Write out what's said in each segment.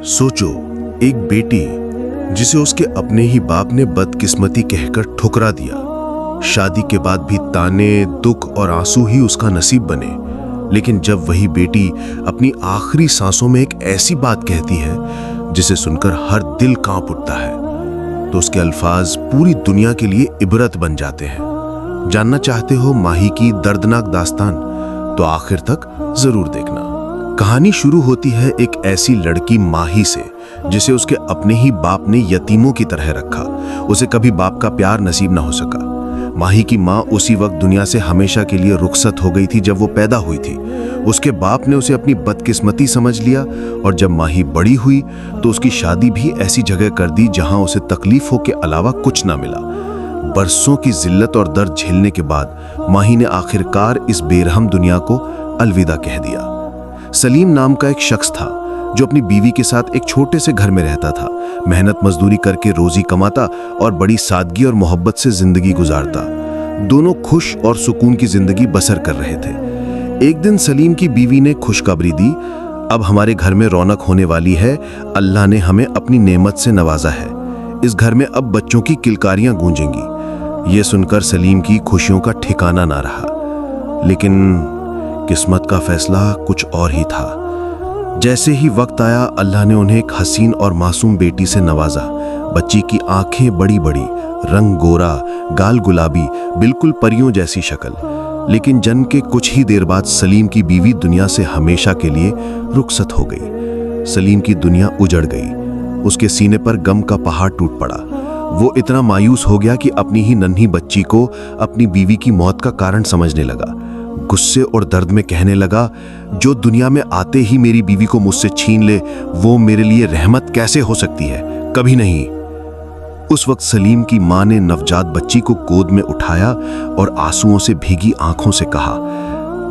सोचो, एक बेटी जिसे उसके अपने ही बाप ने बदकिस्मती कहकर ठुकरा दिया। शादी के बाद भी ताने, दुख और आंसू ही उसका नसीब बने। लेकिन जब वही बेटी अपनी आखिरी सांसों में एक ऐसी बात कहती है जिसे सुनकर हर दिल कांप उठता है, तो उसके अल्फाज पूरी दुनिया के लिए इबरत बन जाते हैं। जानना चाहते हो माही की दर्दनाक दास्तान? तो आखिर तक जरूर देखना। कहानी शुरू होती है एक ऐसी लड़की माही से जिसे उसके अपने ही बाप ने यतीमों की तरह रखा। उसे कभी बाप का प्यार नसीब न हो सका। माही की माँ उसी वक्त दुनिया से हमेशा के लिए रुखसत हो गई थी जब वो पैदा हुई थी। उसके बाप ने उसे अपनी बदकिस्मती समझ लिया और जब माही बड़ी हुई तो उसकी शादी भी ऐसी जगह कर दी जहां उसे तकलीफों के अलावा कुछ ना मिला। बरसों की जिल्लत और दर्द झेलने के बाद माही ने आखिरकार इस बेरहम दुनिया को अलविदा कह दिया। सलीम नाम का एक शख्स था जो अपनी बीवी के साथ एक छोटे से घर में रहता था। मेहनत मजदूरी करके रोजी कमाता और बड़ी सादगी और मोहब्बत से जिंदगी गुजारता। दोनों खुश और सुकून की जिंदगी बसर कर रहे थे। एक दिन सलीम की बीवी ने खुशखबरी दी, अब हमारे घर में रौनक होने वाली है। अल्लाह ने हमें अपनी नेमत से नवाजा है। इस घर में अब बच्चों की किलकारियां गूंजेंगी। ये सुनकर सलीम की खुशियों का ठिकाना ना रहा। लेकिन किस्मत का फैसला कुछ और ही था। जैसे ही वक्त आया, अल्लाह ने उन्हें एक हसीन और मासूम बेटी से नवाजा। बच्ची की आंखें बड़ी बड़ी, रंग गोरा, गाल गुलाबी, बिल्कुल परियों जैसी शक्ल। लेकिन जन्म के कुछ ही देर बाद सलीम की बीवी दुनिया से हमेशा के लिए रुखसत हो गई। सलीम की दुनिया उजड़ गई। उसके सीने पर गम का पहाड़ टूट पड़ा। वो इतना मायूस हो गया कि अपनी ही नन्ही बच्ची को अपनी बीवी की मौत का कारण समझने लगा। गुस्से और दर्द में कहने लगा, जो दुनिया में आते ही मेरी बीवी को मुझसे छीन ले, वो मेरे लिए रहमत कैसे हो सकती है? कभी नहीं। उस वक्त सलीम की मां ने नवजात बच्ची को गोद में उठाया और आंसुओं से भीगी आंखों से कहा,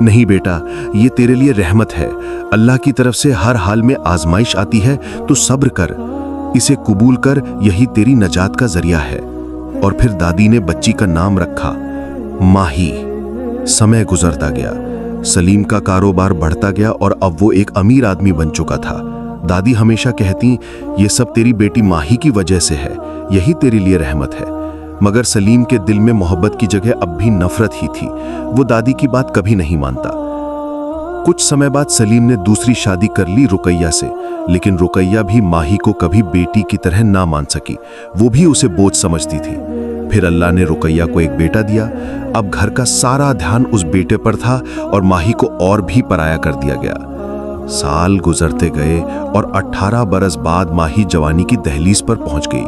नहीं बेटा, ये तेरे लिए रहमत है। अल्लाह की तरफ से हर हाल में आजमाइश आती है, तो सब्र कर, इसे कबूल कर, यही तेरी नजात का जरिया है। और फिर दादी ने बच्ची का नाम रखा माही। समय गुजरता गया, सलीम का कारोबार बढ़ता गया और अब वो एक अमीर आदमी बन चुका था। दादी हमेशा कहती, ये सब तेरी बेटी माही की वजह से है, यही तेरे लिए रहमत है। मगर सलीम के दिल में मोहब्बत की जगह अब भी नफरत ही थी। वो दादी की बात कभी नहीं मानता। कुछ समय बाद सलीम ने दूसरी शादी कर ली रुकैया से, लेकिन रुकैया भी माही को कभी बेटी की तरह ना मान सकी। वो भी उसे बोझ समझती थी। फिर अल्लाह ने रुकैया को एक बेटा दिया। अब घर का सारा ध्यान उस बेटे पर था और माही को और भी पराया कर दिया गया। साल गुजरते गए और 18 बरस बाद माही जवानी की दहलीज पर पहुंच गई।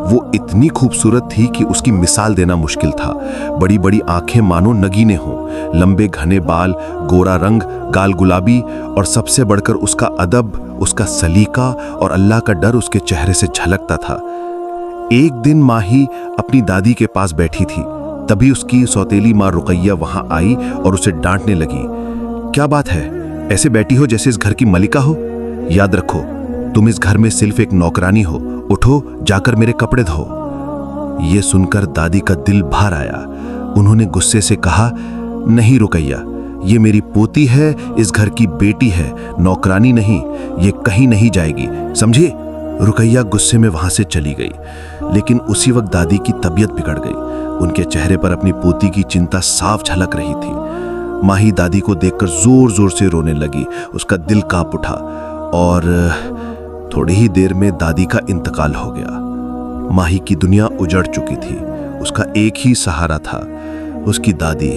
वो इतनी खूबसूरत थी कि उसकी मिसाल देना मुश्किल था। बड़ी बड़ी आंखें मानो नगीने हों, लंबे घने बाल, गोरा रंग, गाल गुलाबी, और सबसे बढ़कर उसका अदब, उसका सलीका और अल्लाह का डर उसके चेहरे से झलकता था। एक दिन माही अपनी दादी के पास बैठी थी, तभी उसकी सौतेली माँ रुकैया वहां आई और उसे डांटने लगी। क्या बात है, ऐसे बैठी हो जैसे इस घर की मलिका हो? याद रखो, तुम इस घर में सिर्फ एक नौकरानी हो। उठो, जाकर मेरे कपड़े धो। ये सुनकर दादी का दिल भर आया। उन्होंने गुस्से से कहा, नहीं रुकैया, ये मेरी पोती है, इस घर की बेटी है, नौकरानी नहीं। ये कहीं नहीं जाएगी, समझे? रुकैया गुस्से में वहां से चली गई। लेकिन उसी वक्त दादी की तबीयत बिगड़ गई। उनके चेहरे पर अपनी पोती की चिंता साफ झलक रही थी। माही दादी को देखकर जोर जोर से रोने लगी। उसका दिल कांप उठा और थोड़ी ही देर में दादी का इंतकाल हो गया। माही की दुनिया उजड़ चुकी थी। उसका एक ही सहारा था, उसकी दादी,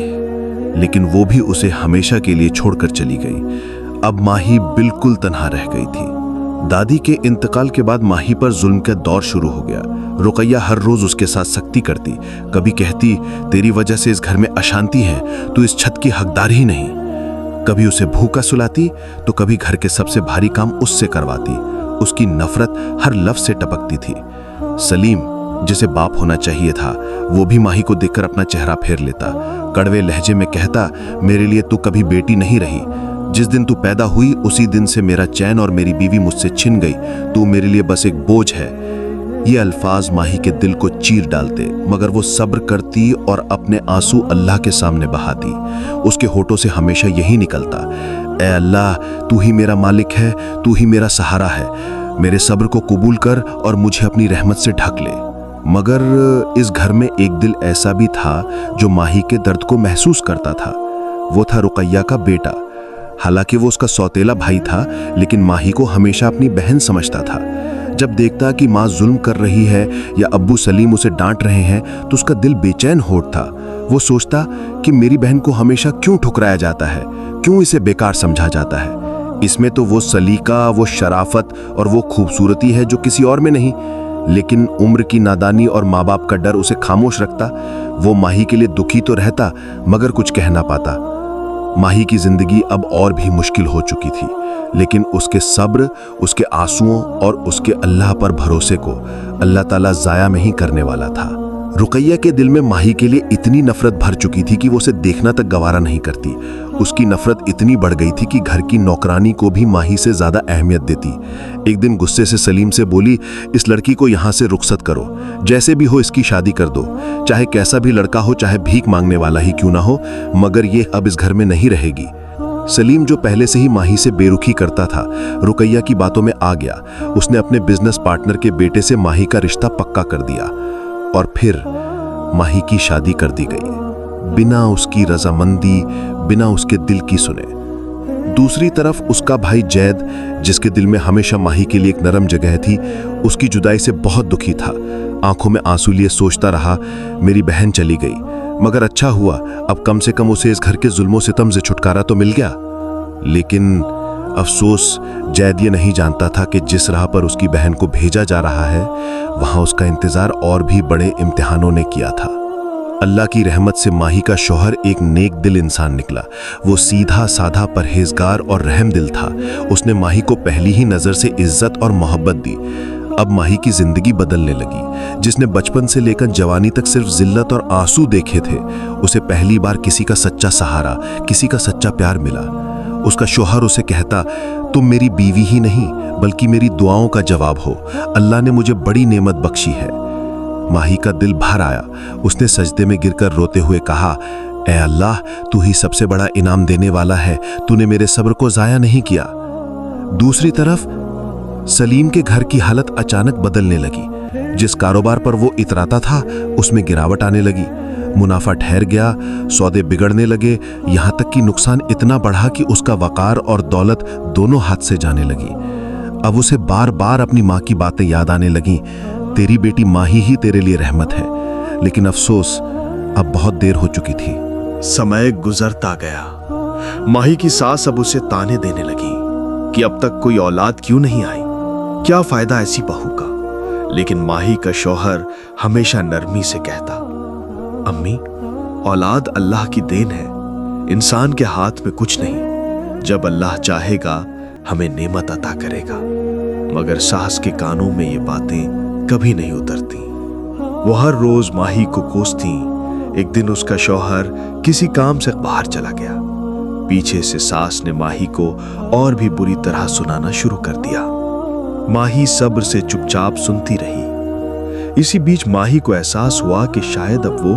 लेकिन वो भी उसे हमेशा के लिए छोड़कर चली गई। अब माही बिल्कुल तन्हा रह गई थी। दादी के इंतकाल के बाद माही पर जुल्म का दौर शुरू हो गया। रुकैया हर रोज उसके साथ सख्ती करती। कभी कहती, तेरी वजह से इस घर में अशांति है, तू इस छत की हकदार ही नहीं। कभी उसे भूखा सुलाती तो कभी घर के सबसे भारी काम उससे करवाती। उसकी नफरत हर लफ्ज से टपकती थी। सलीम, जिसे बाप होना चाहिए था, वो भी माही को देखकर अपना चेहरा फेर लेता। कड़वे लहजे में कहता, मेरे लिए तू कभी बेटी नहीं रही। जिस दिन तू पैदा हुई उसी दिन से मेरा चैन और मेरी बीवी मुझसे छिन गई। तू मेरे लिए बस एक बोझ है। ये अल्फाज माही के दिल को चीर डालते, मगर वो सब्र करती और अपने आंसू अल्लाह के सामने बहाती। उसके होठों से हमेशा यही निकलता, ऐ अल्लाह, तू ही मेरा मालिक है, तू ही मेरा सहारा है। मेरे सब्र को कबूल कर और मुझे अपनी रहमत से ढक ले। मगर इस घर में एक दिल ऐसा भी था जो माही के दर्द को महसूस करता था। वो था रुकैया का बेटा। हालांकि वो उसका सौतेला भाई था, लेकिन माही को हमेशा अपनी बहन समझता था। जब देखता कि माँ जुल्म कर रही है या अब्बू सलीम उसे डांट रहे हैं तो उसका दिल बेचैन हो उठता। वो सोचता कि मेरी बहन को हमेशा क्यों ठुकराया जाता है, क्यों इसे बेकार समझा जाता है। इसमें तो वो सलीका, वो शराफत और वो खूबसूरती है जो किसी और में नहीं। लेकिन उम्र की नादानी और माँ बाप का डर उसे खामोश रखता। वो माही के लिए दुखी तो रहता, मगर कुछ कह ना पाता। माही की जिंदगी अब और भी मुश्किल हो चुकी थी, लेकिन उसके सब्र, उसके आंसुओं और उसके अल्लाह पर भरोसे को अल्लाह ताला जाया नहीं करने वाला था। रुकैया के दिल में माही के लिए इतनी नफरत भर चुकी थी कि वो उसे देखना तक गवारा नहीं करती। उसकी नफरत इतनी बढ़ गई थी कि घर की नौकरानी को भी माही से ज्यादा अहमियत देती। एक दिन गुस्से से सलीम से बोली, इस लड़की को यहाँ से रुखसत करो, जैसे भी हो इसकी शादी कर दो। चाहे कैसा भी लड़का हो, चाहे भीख मांगने वाला ही क्यों ना हो, मगर ये अब इस घर में नहीं रहेगी। सलीम, जो पहले से ही माही से बेरुखी करता था, रुकैया की बातों में आ गया। उसने अपने बिजनेस पार्टनर के बेटे से माही का रिश्ता पक्का कर दिया और फिर माही की शादी कर दी गई, बिना उसकी रजामंदी, बिना उसके दिल की सुने। दूसरी तरफ उसका भाई जैद, जिसके दिल में हमेशा माही के लिए एक नरम जगह थी, उसकी जुदाई से बहुत दुखी था। आंखों में आंसू लिए सोचता रहा, मेरी बहन चली गई, मगर अच्छा हुआ, अब कम से कम उसे इस घर के जुल्मों सितम से छुटकारा तो मिल गया। लेकिन अफसोस, जैद ये नहीं जानता था कि जिस राह पर उसकी बहन को भेजा जा रहा है, वहां उसका इंतजार और भी बड़े इम्तिहानों ने किया था। अल्लाह की रहमत से माही का शौहर एक नेक दिल इंसान निकला। वो सीधा साधा, परहेजगार और रहम दिल था। उसने माही को पहली ही नजर से इज्जत और मोहब्बत दी। अब माही की जिंदगी बदलने लगी। जिसने बचपन से लेकर जवानी तक सिर्फ जिल्लत और आंसू देखे थे, उसे पहली बार किसी का सच्चा सहारा, किसी का सच्चा प्यार मिला। उसका शौहर उसे कहता, तुम मेरी बीवी ही नहीं बल्कि मेरी दुआओं का जवाब हो। अल्लाह ने मुझे बड़ी नेमत बख्शी है। माही का दिल भर आया। उसने सजदे में गिरकर रोते हुए कहा, ऐ अल्लाह, तू ही सबसे बड़ा इनाम देने वाला है। तूने मेरे सब्र को जाया नहीं किया। दूसरी तरफ सलीम के घर की हालत अचानक बदलने लगी। जिस कारोबार पर वो इतराता था, उसमें गिरावट आने लगी। मुनाफा ठहर गया, सौदे बिगड़ने लगे, यहां तक कि नुकसान इतना बढ़ा कि उसका वकार और दौलत दोनों हाथ से जाने लगी। अब उसे बार बार अपनी माँ की बातें याद आने लगी। तेरी बेटी माही ही तेरे लिए रहमत है। लेकिन अफसोस, अब बहुत देर हो चुकी थी। समय गुजरता गया। माही की सास अब उसे ताने देने लगी कि अब तक कोई औलाद क्यों नहीं आई, क्या फायदा ऐसी बहू का। लेकिन माही का शौहर हमेशा नरमी से कहता, अम्मी, औलाद अल्लाह की देन है, इंसान के हाथ में कुछ नहीं। जब अल्लाह चाहेगा हमें नेमत अता करेगा। मगर सास के कानों में ये बातें कभी नहीं उतरती। वो हर रोज माही को कोसती। एक दिन उसका शौहर किसी काम से बाहर चला गया। पीछे से सास ने माही को और भी बुरी तरह सुनाना शुरू कर दिया। माही सब्र से चुपचाप सुनती रही। इसी बीच माही को एहसास हुआ कि शायद अब वो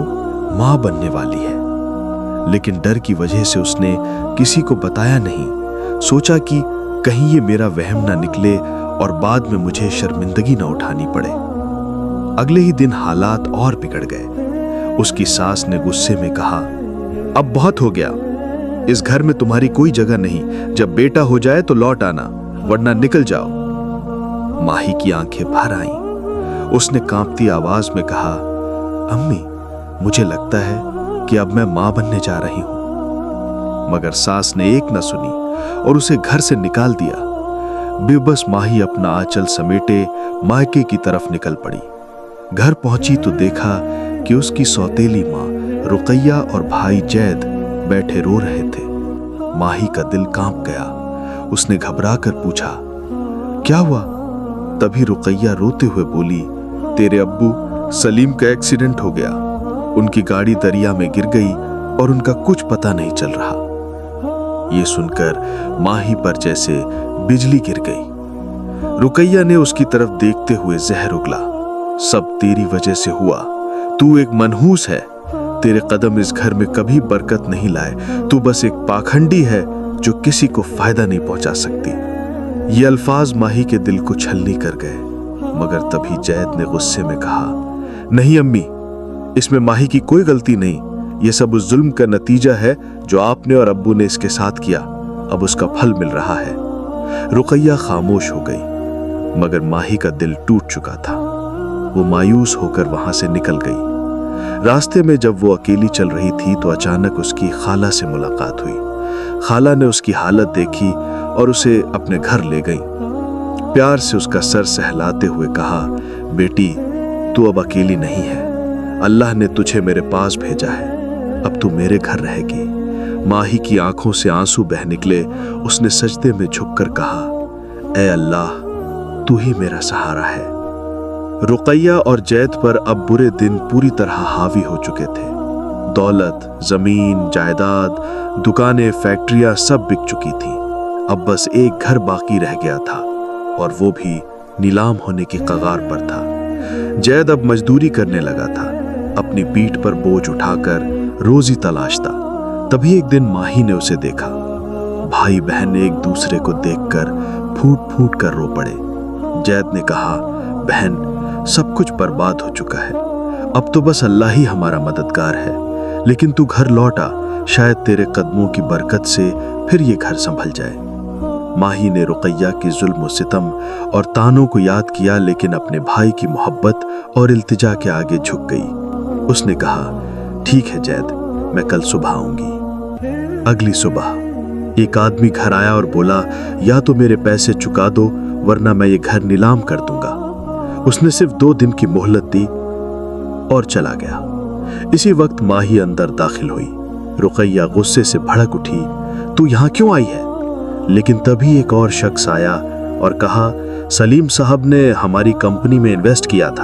मां बनने वाली है, लेकिन डर की वजह से उसने किसी को बताया नहीं। सोचा कि कहीं ये मेरा वहम ना निकले और बाद में मुझे शर्मिंदगी ना उठानी पड़े। अगले ही दिन हालात और बिगड़ गए। उसकी सास ने गुस्से में कहा, अब बहुत हो गया, इस घर में तुम्हारी कोई जगह नहीं। जब बेटा हो जाए तो लौट आना, वरना निकल जाओ। माही की आंखें भर आईं। उसने कांपती आवाज में कहा, अम्मी, मुझे लगता है कि अब मैं मां बनने जा रही हूं। मगर सास ने एक न सुनी और उसे घर से निकाल दिया। बेबस माही अपना आंचल समेटे मायके की तरफ निकल पड़ी। घर पहुंची तो देखा कि उसकी सौतेली मां रुकैया और भाई जैद बैठे रो रहे थे। माही का दिल कांप गया। उसने घबरा कर पूछा, क्या हुआ? तभी रुकैया रोते हुए बोली, तेरे अब्बू सलीम का एक्सीडेंट हो गया। उनकी गाड़ी दरिया में गिर गई और उनका कुछ पता नहीं चल रहा। ये सुनकर माही पर जैसे बिजली गिर गई। रुकैया ने उसकी तरफ देखते हुए जहर उगला, सब तेरी वजह से हुआ। तू एक मनहूस है। तेरे कदम इस घर में कभी बरकत नहीं लाए। तू बस एक पाखंडी है जो किसी को फायदा नहीं पहुंचा सकती। ये अल्फाज माही के दिल को छलनी कर गए, मगर तभी जैद ने गुस्से में कहा, नहीं अम्मी, इसमें माही की कोई गलती नहीं। ये सब उस जुल्म का नतीजा है जो आपने और अब्बू ने इसके साथ किया। अब उसका फल मिल रहा है। रुकैया खामोश हो गई, मगर माही का दिल टूट चुका था। वो मायूस होकर वहां से निकल गई। रास्ते में जब वो अकेली चल रही थी तो अचानक उसकी खाला से मुलाकात हुई। खाला ने उसकी हालत देखी और उसे अपने घर ले गई। प्यार से उसका सर सहलाते हुए कहा, बेटी, तू अब अकेली नहीं है। अल्लाह ने तुझे मेरे पास भेजा है। अब तू मेरे घर रहेगी। माही की आंखों से आंसू बह निकले। उसने सजदे में झुककर कहा, ऐ अल्लाह, तू ही मेरा सहारा है। रुकैया और जैद पर अब बुरे दिन पूरी तरह हावी हो चुके थे। दौलत, जमीन, जायदाद, दुकानें, फैक्ट्रियां सब बिक चुकी थी। अब बस एक घर बाकी रह गया था और वो भी नीलाम होने की कगार पर था। जैद अब मजदूरी करने लगा था, अपनी पीठ पर बोझ उठाकर रोजी तलाशता। तभी एक दिन माही ने उसे देखा। भाई बहन एक दूसरे को देखकर फूट फूट कर रो पड़े। जैद ने कहा, बहन, सब कुछ बर्बाद हो चुका है। अब तो बस अल्लाह ही हमारा मददगार है। लेकिन तू घर लौटा, शायद तेरे कदमों की बरकत से फिर ये घर संभल जाए। माही ने रुकैया की जुल्म और सितम और तानों को याद किया, लेकिन अपने भाई की मोहब्बत और इल्तिजा के आगे झुक गई। उसने कहा, ठीक है जैद, मैं कल सुबह आऊंगी। अगली सुबह एक आदमी घर आया और बोला, या तो मेरे पैसे चुका दो वरना मैं ये घर नीलाम कर दूंगा। उसने सिर्फ 2 दिन की मोहलत दी और चला गया। इसी वक्त माही अंदर दाखिल हुई। रुकैया गुस्से से भड़क उठी, तू यहाँ क्यों आई है? लेकिन तभी एक और शख्स आया और कहा, सलीम साहब ने हमारी कंपनी में इन्वेस्ट किया था।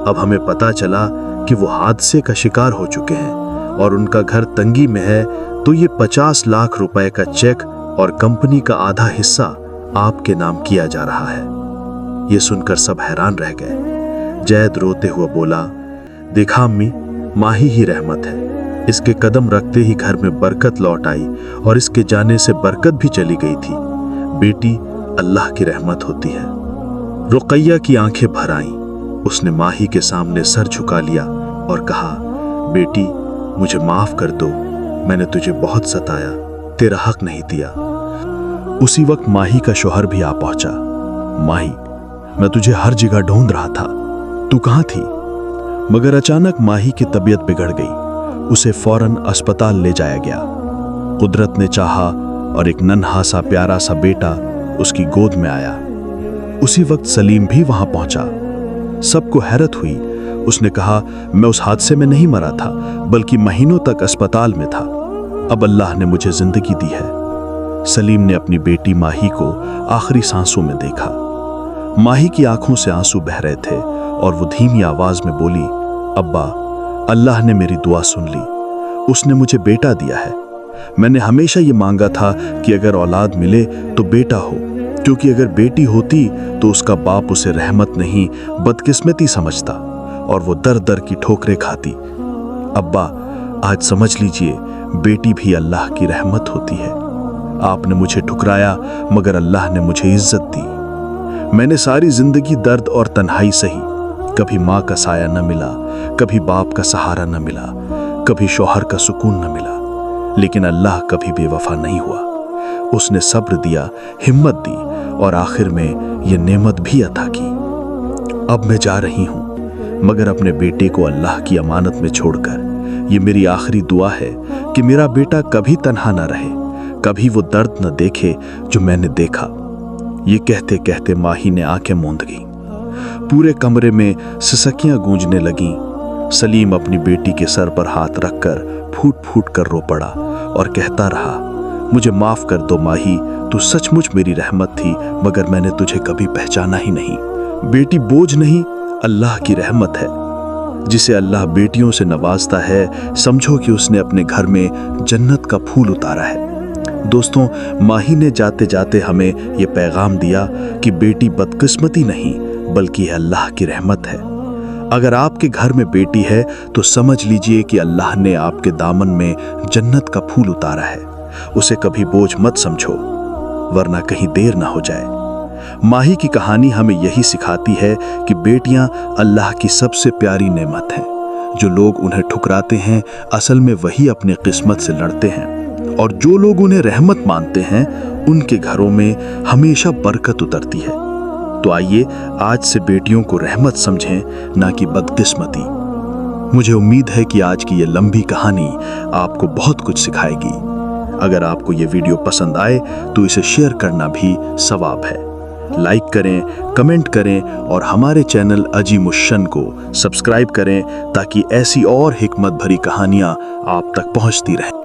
अब हमें पता चला कि वो हादसे का शिकार हो चुके हैं और उनका घर तंगी में है, तो ये 50 लाख रुपए का चेक और कंपनी का आधा हिस्सा आपके नाम किया जा रहा है। ये सुनकर सब हैरान रह गए। जैद रोते हुए बोला, देखा अम्मी, माही ही रहमत है। इसके कदम रखते ही घर में बरकत लौट आई और इसके जाने से बरकत भी चली गई थी। बेटी, अल्लाह की रहमत होती है। रुकैया की आंखें भर आईं। उसने माही के सामने सर झुका लिया और कहा, बेटी, मुझे माफ कर दो, मैंने तुझे बहुत सताया, तेरा हक नहीं दिया। उसी वक्त माही का शौहर भी आ पहुंचा। माही, मैं तुझे हर जगह ढूंढ रहा था, तू कहां थी? मगर अचानक माही की तबीयत बिगड़ गई। उसे फौरन अस्पताल ले जाया गया। कुदरत ने चाहा और एक नन्हा सा प्यारा सा बेटा उसकी गोद में आया। उसी वक्त सलीम भी वहां पहुंचा। सबको हैरत हुई। उसने कहा, मैं उस हादसे में नहीं मरा था, बल्कि महीनों तक अस्पताल में था। अब अल्लाह ने मुझे जिंदगी दी है। सलीम ने अपनी बेटी माही को आखिरी सांसों में देखा। माही की आंखों से आंसू बह रहे थे और वो धीमी आवाज में बोली, अब्बा, अल्लाह ने मेरी दुआ सुन ली। उसने मुझे बेटा दिया है। मैंने हमेशा ये मांगा था कि अगर औलाद मिले तो बेटा हो, क्योंकि अगर बेटी होती तो उसका बाप उसे रहमत नहीं बदकिस्मती समझता और वो दर दर की ठोकरें खाती। अब्बा, आज समझ लीजिए, बेटी भी अल्लाह की रहमत होती है। आपने मुझे ठुकराया, मगर अल्लाह ने मुझे इज्जत दी। मैंने सारी जिंदगी दर्द और तन्हाई सही। कभी माँ का साया न मिला, कभी बाप का सहारा न मिला, कभी शौहर का सुकून न मिला, लेकिन अल्लाह कभी बेवफा नहीं हुआ। उसने सब्र दिया, हिम्मत दी और आखिर में ये नेमत भी अता की। अब मैं जा रही हूं, मगर अपने बेटे को अल्लाह की अमानत में छोड़कर। ये मेरी आखिरी दुआ है कि मेरा बेटा कभी तन्हा न रहे, कभी वो दर्द न देखे जो मैंने देखा। ये कहते कहते माही ने आंखें मूंद गई। पूरे कमरे में सिसकियां गूंजने लगीं। सलीम अपनी बेटी के सर पर हाथ रखकर फूट फूट कर रो पड़ा और कहता रहा, मुझे माफ कर दो माही, तू सचमुच मेरी रहमत थी, मगर मैंने तुझे कभी पहचाना ही नहीं। बेटी बोझ नहीं, अल्लाह की रहमत है। जिसे अल्लाह बेटियों से नवाजता है, समझो कि उसने अपने घर में जन्नत का फूल उतारा है। दोस्तों, माही ने जाते जाते हमें ये पैगाम दिया कि बेटी बदकिस्मती नहीं, बल्कि अल्लाह की रहमत है। अगर आपके घर में बेटी है तो समझ लीजिए कि अल्लाह ने आपके दामन में जन्नत का फूल उतारा है। उसे कभी बोझ मत समझो, वरना कहीं देर ना हो जाए। माही की कहानी हमें यही सिखाती है कि बेटियां अल्लाह की सबसे प्यारी नेमत हैं। जो लोग उन्हें ठुकराते हैं असल में वही अपनी किस्मत से लड़ते हैं, और जो लोग उन्हें रहमत मानते हैं उनके घरों में हमेशा बरकत उतरती है। तो आइए आज से बेटियों को रहमत समझें, ना कि बदकिस्मती। मुझे उम्मीद है कि आज की ये लंबी कहानी आपको बहुत कुछ सिखाएगी। अगर आपको ये वीडियो पसंद आए तो इसे शेयर करना भी सवाब है। लाइक करें, कमेंट करें और हमारे चैनल अजीमुशन को सब्सक्राइब करें ताकि ऐसी और हिकमत भरी कहानियां आप तक पहुंचती रहें।